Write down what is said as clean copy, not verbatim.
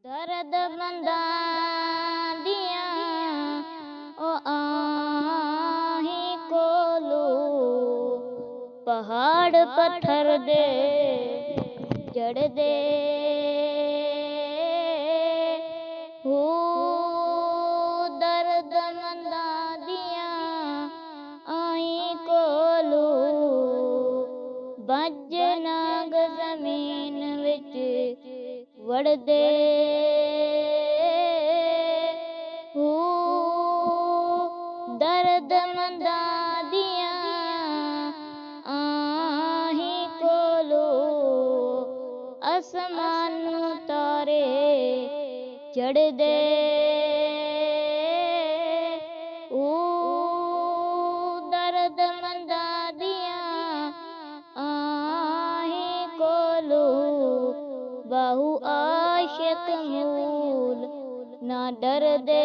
ਦਰਦਮੰਦਾਂ ਦੀਆਂ ਉਹ ਆਹੀਂ ਕੋਲੋਂ ਪਹਾੜ ਪੱਥਰ ਦੇ ਜੜਦੇ ਹੋ। ਦਰਦਮੰਦਾਂ ਦੀਆਂ ਆਹੀਂ ਕੋਲੋਂ ਬੱਜ ਨਾਗ ਜ਼ਮੀਨ ਵਿੱਚ ਵੜਦੇ ਹੋ। ਦਰਦਮੰਦਾਂ ਦੀਆਂ ਆਹੀਂ ਕੋਲੋਂ ਅਸਮਾਨ ਨੂੰ ਤਾਰੇ ਚੜ੍ਹਦੇ ਹੋ। ਦਰਦਮੰਦਾਂ ਦੀਆਂ ਆਹੀਂ ਕੋਲੋਂ ਬਹੁ ਆਸ਼ਿਕ ਮੂਲ ਨਾ ਡਰਦੇ।